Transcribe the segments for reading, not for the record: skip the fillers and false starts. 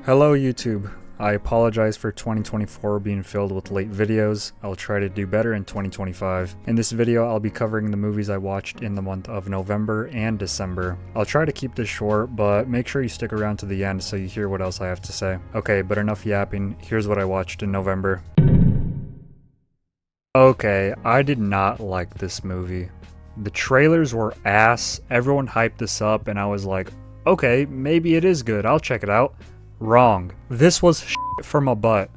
Hello YouTube. I apologize for 2024 being filled with late videos. I'll try to do better in 2025. In this video, I'll be covering the movies I watched in the month of November and December. I'll try to keep this short, but make sure you stick around to the end so you hear what else I have to say. Okay, but enough yapping. Here's what I watched in November. Okay, I did not like this movie. The trailers were ass. Everyone hyped this up and I was like, okay, maybe it is good. I'll check it out. Wrong. This was shit from a butt.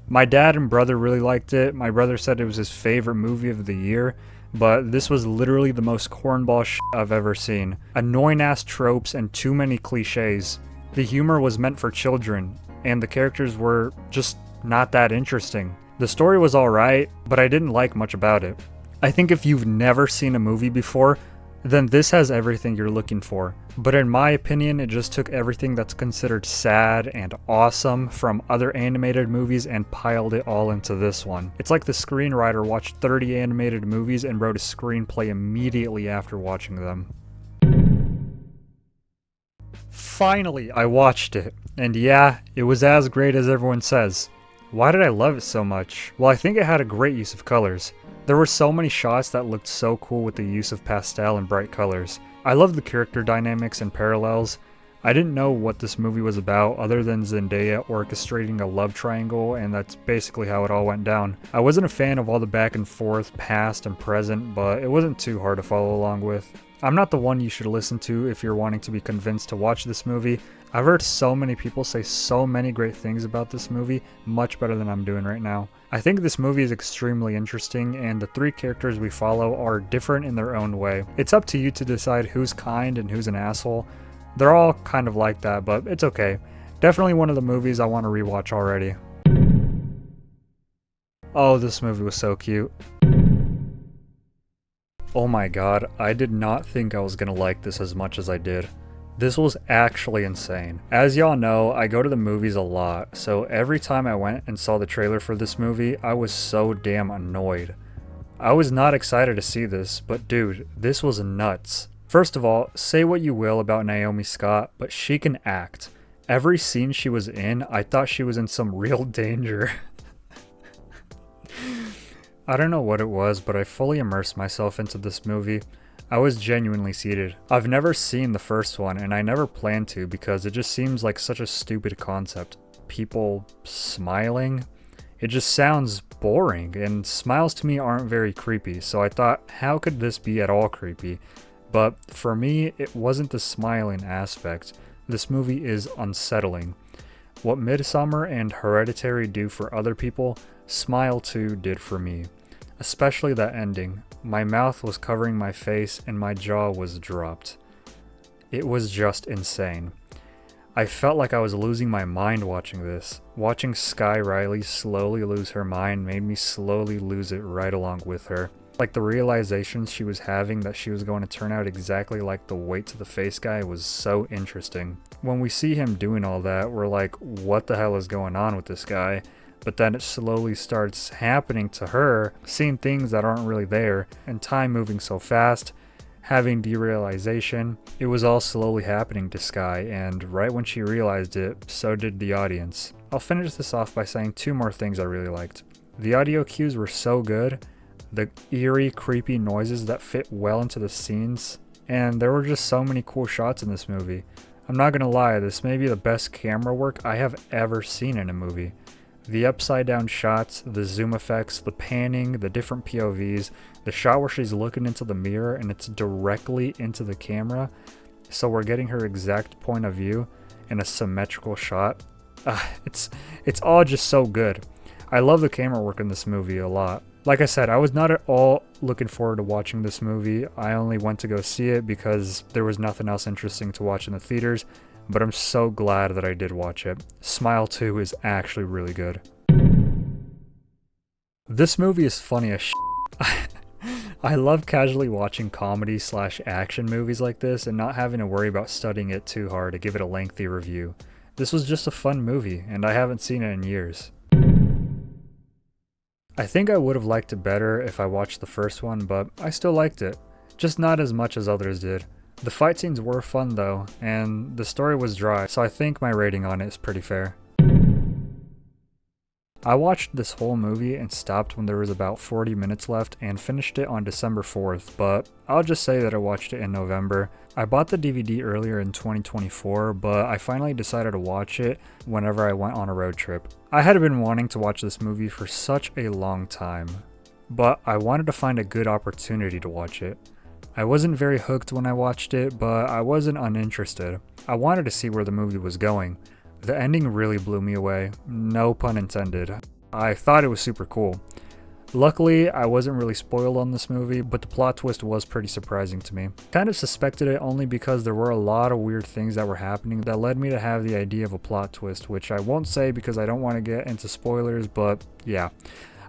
My dad and brother really liked it. My brother said it was his favorite movie of the year, but this was literally the most cornball shit I've ever seen. Annoying ass tropes and too many cliches. The humor was meant for children, and the characters were just not that interesting. The story was alright, but I didn't like much about it. I think if you've never seen a movie before, then this has everything you're looking for. But in my opinion, it just took everything that's considered sad and awesome from other animated movies and piled it all into this one. It's like the screenwriter watched 30 animated movies and wrote a screenplay immediately after watching them. Finally, I watched it. And yeah, it was as great as everyone says. Why did I love it so much? Well, I think it had a great use of colors. There were so many shots that looked so cool with the use of pastel and bright colors. I love the character dynamics and parallels. I didn't know what this movie was about other than Zendaya orchestrating a love triangle, and that's basically how it all went down. I wasn't a fan of all the back and forth, past and present, but it wasn't too hard to follow along with. I'm not the one you should listen to if you're wanting to be convinced to watch this movie. I've heard so many people say so many great things about this movie, much better than I'm doing right now. I think this movie is extremely interesting, and the three characters we follow are different in their own way. It's up to you to decide who's kind and who's an asshole. They're all kind of like that, but it's okay. Definitely one of the movies I want to rewatch already. Oh, this movie was so cute. Oh my god, I did not think I was gonna like this as much as I did. This was actually insane. As y'all know, I go to the movies a lot, so every time I went and saw the trailer for this movie, I was so damn annoyed. I was not excited to see this, but dude, this was nuts. First of all, say what you will about Naomi Scott, but she can act. Every scene she was in, I thought she was in some real danger. I don't know what it was, but I fully immersed myself into this movie. I was genuinely seated. I've never seen the first one, and I never plan to because it just seems like such a stupid concept. People smiling? It just sounds boring, and smiles to me aren't very creepy, so I thought, how could this be at all creepy? But for me, it wasn't the smiling aspect. This movie is unsettling. What Midsommar and Hereditary do for other people, Smile 2 did for me. Especially that ending. My mouth was covering my face and my jaw was dropped. It was just insane. I felt like I was losing my mind watching this. Watching Sky Riley slowly lose her mind made me slowly lose it right along with her. Like the realizations she was having that she was going to turn out exactly like the Wait to the Face guy was so interesting. When we see him doing all that, we're like, what the hell is going on with this guy? But then it slowly starts happening to her, seeing things that aren't really there, and time moving so fast, having derealization. It was all slowly happening to Sky, and right when she realized it, so did the audience. I'll finish this off by saying two more things I really liked. The audio cues were so good, the eerie, creepy noises that fit well into the scenes, and there were just so many cool shots in this movie. I'm not gonna lie, this may be the best camera work I have ever seen in a movie. The upside down shots, the zoom effects, the panning, the different POVs, the shot where she's looking into the mirror and it's directly into the camera, so we're getting her exact point of view in a symmetrical shot. It's all just so good. I love the camera work in this movie a lot. Like I said, I was not at all looking forward to watching this movie. I only went to go see it because there was nothing else interesting to watch in the theaters. But I'm so glad that I did watch it. Smile 2 is actually really good. This movie is funny as shit. I love casually watching comedy/action movies like this and not having to worry about studying it too hard to give it a lengthy review. This was just a fun movie, and I haven't seen it in years. I think I would have liked it better if I watched the first one, but I still liked it. Just not as much as others did. The fight scenes were fun though, and the story was dry, so I think my rating on it is pretty fair. I watched this whole movie and stopped when there was about 40 minutes left and finished it on December 4th, but I'll just say that I watched it in November. I bought the DVD earlier in 2024, but I finally decided to watch it whenever I went on a road trip. I had been wanting to watch this movie for such a long time, but I wanted to find a good opportunity to watch it. I wasn't very hooked when I watched it, but I wasn't uninterested. I wanted to see where the movie was going. The ending really blew me away, no pun intended. I thought it was super cool. Luckily, I wasn't really spoiled on this movie, but the plot twist was pretty surprising to me. Kind of suspected it only because there were a lot of weird things that were happening that led me to have the idea of a plot twist, which I won't say because I don't want to get into spoilers, but yeah.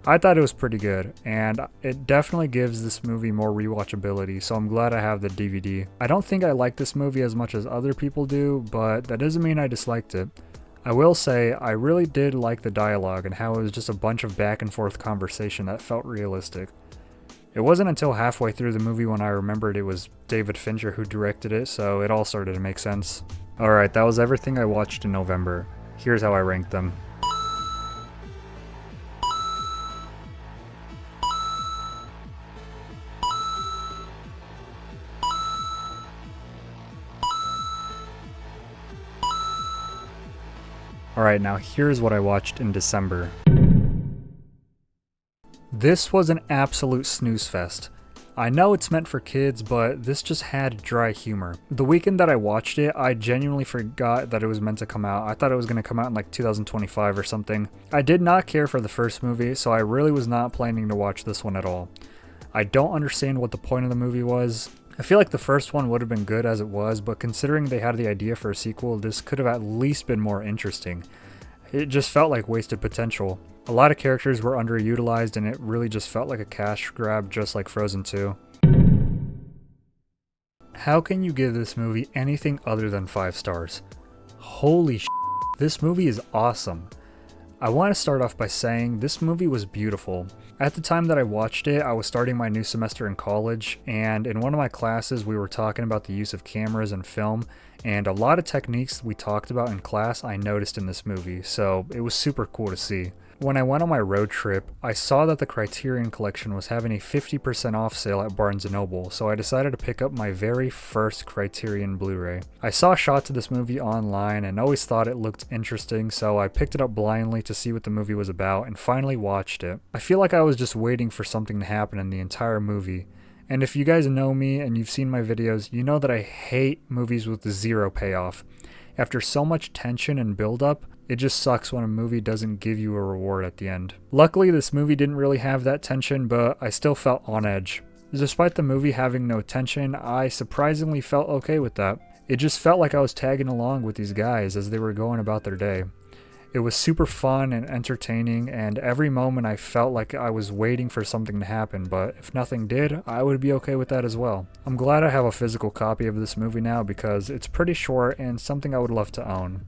I thought it was pretty good, and it definitely gives this movie more rewatchability, so I'm glad I have the DVD. I don't think I like this movie as much as other people do, but that doesn't mean I disliked it. I will say, I really did like the dialogue and how it was just a bunch of back and forth conversation that felt realistic. It wasn't until halfway through the movie when I remembered it was David Fincher who directed it, so it all started to make sense. Alright, that was everything I watched in November. Here's how I ranked them. Alright, now here's what I watched in December. This was an absolute snooze fest. I know it's meant for kids, but this just had dry humor. The weekend that I watched it, I genuinely forgot that it was meant to come out. I thought it was going to come out in like 2025 or something. I did not care for the first movie, so I really was not planning to watch this one at all. I don't understand what the point of the movie was. I feel like the first one would have been good as it was, but considering they had the idea for a sequel, this could have at least been more interesting. It just felt like wasted potential. A lot of characters were underutilized and it really just felt like a cash grab, just like Frozen 2. How can you give this movie anything other than 5 stars? Holy sh**, this movie is awesome. I want to start off by saying this movie was beautiful. At the time that I watched it, I was starting my new semester in college, and in one of my classes we were talking about the use of cameras and film, and a lot of techniques we talked about in class I noticed in this movie, so it was super cool to see. When I went on my road trip, I saw that the Criterion Collection was having a 50% off sale at Barnes & Noble, so I decided to pick up my very first Criterion Blu-ray. I saw shots of this movie online and always thought it looked interesting, so I picked it up blindly to see what the movie was about and finally watched it. I feel like I was just waiting for something to happen in the entire movie. And if you guys know me and you've seen my videos, you know that I hate movies with zero payoff. After so much tension and build-up, it just sucks when a movie doesn't give you a reward at the end. Luckily, this movie didn't really have that tension, but I still felt on edge. Despite the movie having no tension, I surprisingly felt okay with that. It just felt like I was tagging along with these guys as they were going about their day. It was super fun and entertaining, and every moment I felt like I was waiting for something to happen, but if nothing did, I would be okay with that as well. I'm glad I have a physical copy of this movie now because it's pretty short and something I would love to own.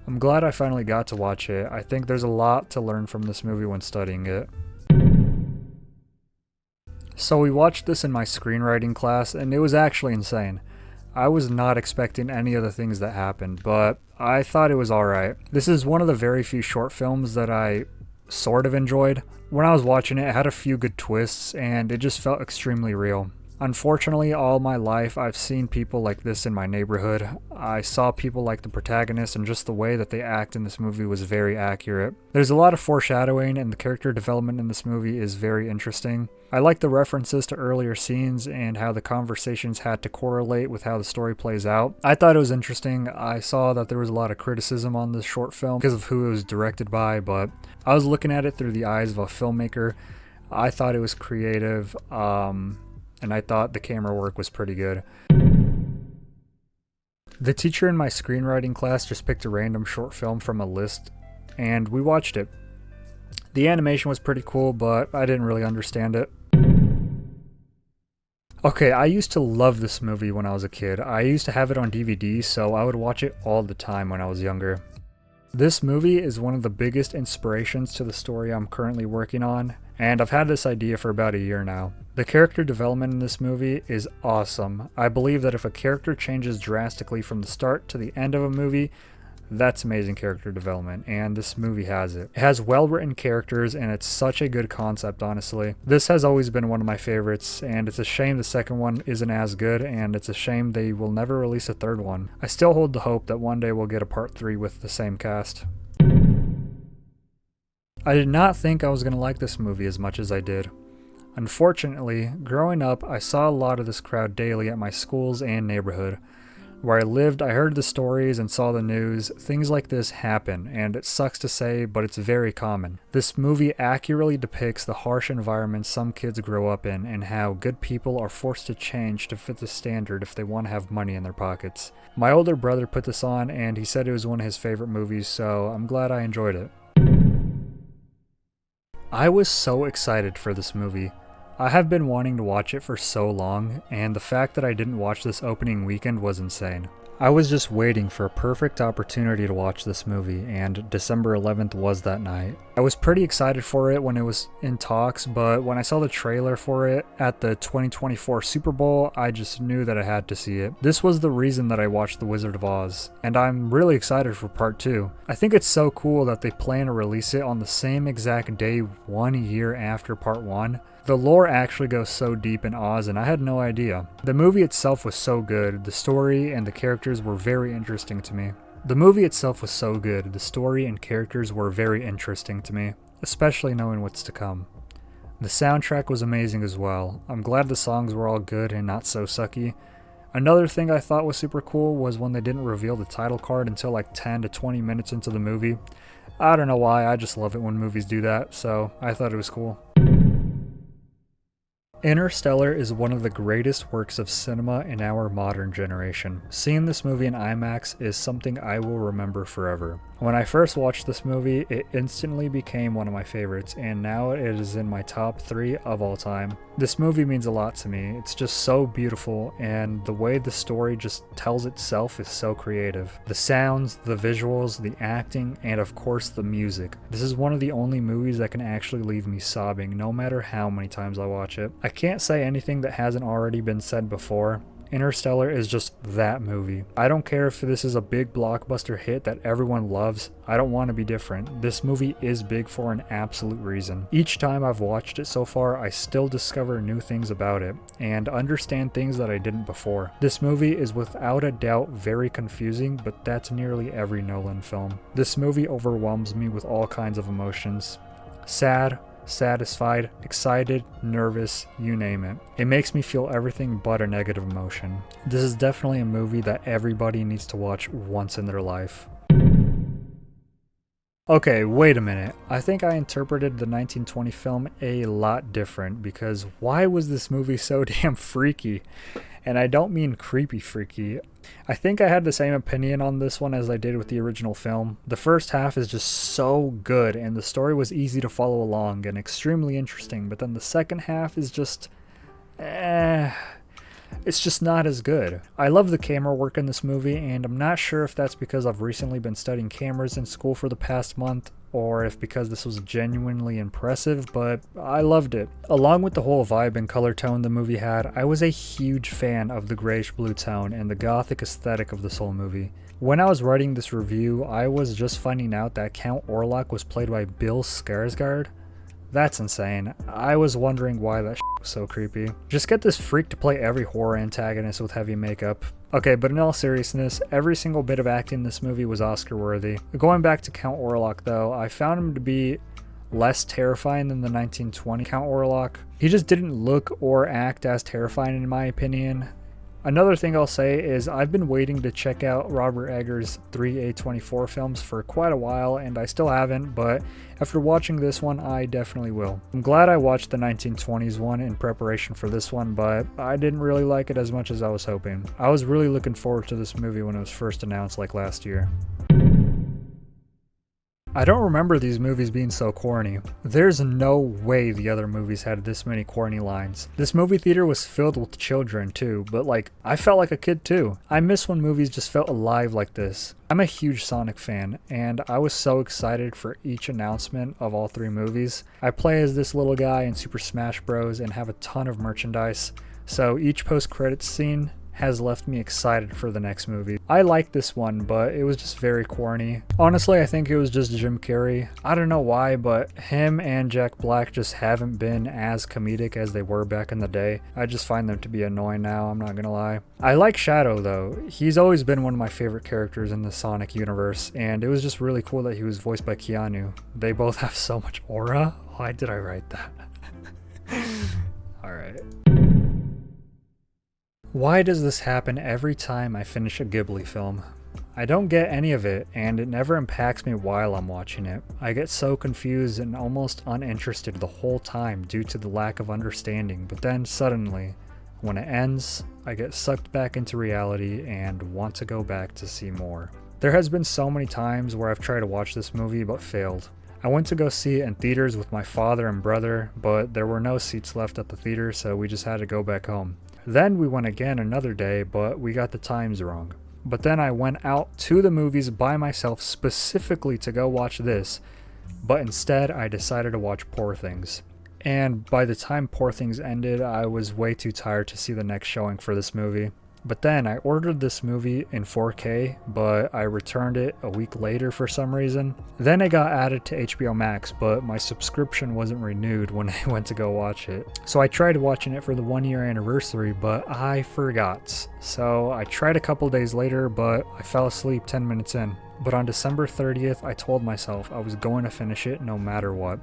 I'm glad I finally got to watch it. I think there's a lot to learn from this movie when studying it. So we watched this in my screenwriting class, and it was actually insane. I was not expecting any of the things that happened, but I thought it was alright. This is one of the very few short films that I sort of enjoyed. When I was watching it, it had a few good twists, and it just felt extremely real. Unfortunately, all my life I've seen people like this in my neighborhood. I saw people like the protagonist, and just the way that they act in this movie was very accurate. There's a lot of foreshadowing, and the character development in this movie is very interesting. I like the references to earlier scenes and how the conversations had to correlate with how the story plays out. I thought it was interesting. I saw that there was a lot of criticism on this short film because of who it was directed by, but I was looking at it through the eyes of a filmmaker. I thought it was creative, and I thought the camera work was pretty good. The teacher in my screenwriting class just picked a random short film from a list, and we watched it. The animation was pretty cool, but I didn't really understand it. Okay, I used to love this movie when I was a kid. I used to have it on DVD, so I would watch it all the time when I was younger. This movie is one of the biggest inspirations to the story I'm currently working on, and I've had this idea for about a year now. The character development in this movie is awesome. I believe that if a character changes drastically from the start to the end of a movie, That's amazing character development, and this movie has it. It has well-written characters, and it's such a good concept, honestly. This has always been one of my favorites, and it's a shame the second one isn't as good, and it's a shame they will never release a third one. I still hold the hope that one day we'll get a part 3 with the same cast. I did not think I was going to like this movie as much as I did. Unfortunately, growing up, I saw a lot of this crowd daily at my schools and neighborhood. Where I lived, I heard the stories and saw the news. Things like this happen, and it sucks to say, but it's very common. This movie accurately depicts the harsh environment some kids grow up in and how good people are forced to change to fit the standard if they want to have money in their pockets. My older brother put this on, and he said it was one of his favorite movies, so I'm glad I enjoyed it. I was so excited for this movie. I have been wanting to watch it for so long, and the fact that I didn't watch this opening weekend was insane. I was just waiting for a perfect opportunity to watch this movie, and December 11th was that night. I was pretty excited for it when it was in talks, but when I saw the trailer for it at the 2024 Super Bowl, I just knew that I had to see it. This was the reason that I watched The Wizard of Oz, and I'm really excited for part 2. I think it's so cool that they plan to release it on the same exact day 1 year after part 1. The lore actually goes so deep in Oz, and I had no idea. The movie itself was so good. The story and the characters were very interesting to me. Especially knowing what's to come. The soundtrack was amazing as well. I'm glad the songs were all good and not so sucky. Another thing I thought was super cool was when they didn't reveal the title card until like 10 to 20 minutes into the movie. I don't know why, I just love it when movies do that, so I thought it was cool. Interstellar is one of the greatest works of cinema in our modern generation. Seeing this movie in IMAX is something I will remember forever. When I first watched this movie, it instantly became one of my favorites, and now it is in my top 3 of all time. This movie means a lot to me. It's just so beautiful, and the way the story just tells itself is so creative. The sounds, the visuals, the acting, and of course the music. This is one of the only movies that can actually leave me sobbing, no matter how many times I watch it. I can't say anything that hasn't already been said before. Interstellar is just that movie. I don't care if this is a big blockbuster hit that everyone loves. I don't want to be different. This movie is big for an absolute reason. Each time I've watched it so far, I still discover new things about it and understand things that I didn't before. This movie is without a doubt very confusing, but that's nearly every Nolan film. This movie overwhelms me with all kinds of emotions. Sad, satisfied, excited, nervous, you name it. It makes me feel everything but a negative emotion. This is definitely a movie that everybody needs to watch once in their life. Okay, wait a minute. I think I interpreted the 1920 film a lot different, because why was this movie so damn freaky? And I don't mean creepy freaky. I think I had the same opinion on this one as I did with the original film. The first half is just so good, and the story was easy to follow along and extremely interesting, but then the second half is just... it's just not as good. I love the camera work in this movie, and I'm not sure if that's because I've recently been studying cameras in school for the past month, or if because this was genuinely impressive, but I loved it. Along with the whole vibe and color tone the movie had, I was a huge fan of the grayish blue tone and the gothic aesthetic of this whole movie. When I was writing this review, I was just finding out that Count Orlok was played by Bill Skarsgård. That's insane. I was wondering why that was so creepy. Just get this freak to play every horror antagonist with heavy makeup. Okay, but in all seriousness, every single bit of acting in this movie was Oscar worthy. Going back to Count Orlok though, I found him to be less terrifying than the 1920 Count Orlok. He just didn't look or act as terrifying in my opinion. Another thing I'll say is I've been waiting to check out Robert Eggers' 3 A24 films for quite a while, and I still haven't, but after watching this one, I definitely will. I'm glad I watched the 1920s one in preparation for this one, but I didn't really like it as much as I was hoping. I was really looking forward to this movie when it was first announced like last year. I don't remember these movies being so corny. There's no way the other movies had this many corny lines. This movie theater was filled with children too, but like, I felt like a kid too. I miss when movies just felt alive like this. I'm a huge Sonic fan, and I was so excited for each announcement of all 3 movies. I play as this little guy in Super Smash Bros. And have a ton of merchandise, so each post-credits scene has left me excited for the next movie. I liked this one, but it was just very corny. Honestly, I think it was just Jim Carrey. I don't know why, but him and Jack Black just haven't been as comedic as they were back in the day. I just find them to be annoying now, I'm not gonna lie. I like Shadow though. He's always been one of my favorite characters in the Sonic universe, and it was just really cool that he was voiced by Keanu. They both have so much aura. Why did I write that? Alright. Why does this happen every time I finish a Ghibli film? I don't get any of it, and it never impacts me while I'm watching it. I get so confused and almost uninterested the whole time due to the lack of understanding, but then suddenly, when it ends, I get sucked back into reality and want to go back to see more. There has been so many times where I've tried to watch this movie but failed. I went to go see it in theaters with my father and brother, but there were no seats left at the theater, so we just had to go back home. Then we went again another day, but we got the times wrong. But then I went out to the movies by myself specifically to go watch this, but instead I decided to watch Poor Things. And by the time Poor Things ended, I was way too tired to see the next showing for this movie. But then I ordered this movie in 4K, but I returned it a week later for some reason. Then it got added to HBO Max, but my subscription wasn't renewed when I went to go watch it. So I tried watching it for the 1-year anniversary, but I forgot. So I tried a couple days later, but I fell asleep 10 minutes in. But on December 30th, I told myself I was going to finish it no matter what.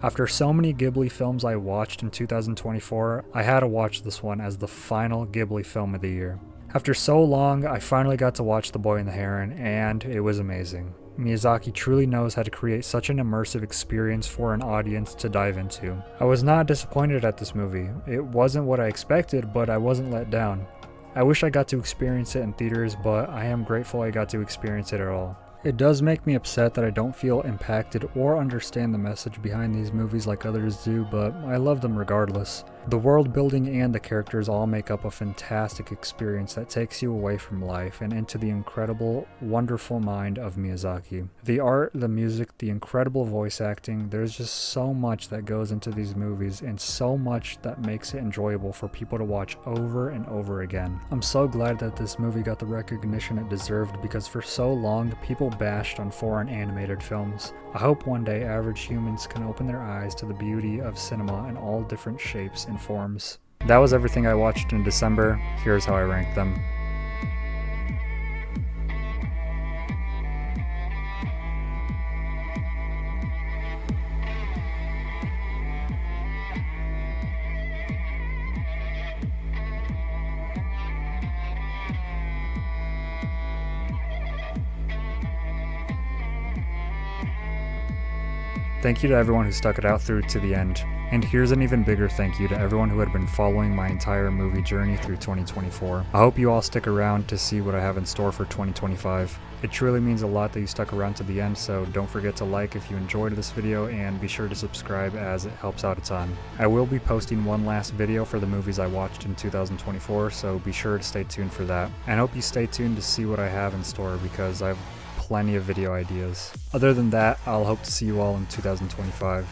After so many Ghibli films I watched in 2024, I had to watch this one as the final Ghibli film of the year. After so long, I finally got to watch The Boy and the Heron, and it was amazing. Miyazaki truly knows how to create such an immersive experience for an audience to dive into. I was not disappointed at this movie. It wasn't what I expected, but I wasn't let down. I wish I got to experience it in theaters, but I am grateful I got to experience it at all. It does make me upset that I don't feel impacted or understand the message behind these movies like others do, but I love them regardless. The world building and the characters all make up a fantastic experience that takes you away from life and into the incredible, wonderful mind of Miyazaki. The art, the music, the incredible voice acting, there's just so much that goes into these movies and so much that makes it enjoyable for people to watch over and over again. I'm so glad that this movie got the recognition it deserved because for so long, people bashed on foreign animated films. I hope one day average humans can open their eyes to the beauty of cinema in all different shapes and forms. That was everything I watched in December. Here's how I ranked them. Thank you to everyone who stuck it out through to the end. And here's an even bigger thank you to everyone who had been following my entire movie journey through 2024. I hope you all stick around to see what I have in store for 2025. It truly means a lot that you stuck around to the end, so don't forget to like if you enjoyed this video and be sure to subscribe as it helps out a ton. I will be posting one last video for the movies I watched in 2024, so be sure to stay tuned for that. And I hope you stay tuned to see what I have in store because I've plenty of video ideas. Other than that, I'll hope to see you all in 2025.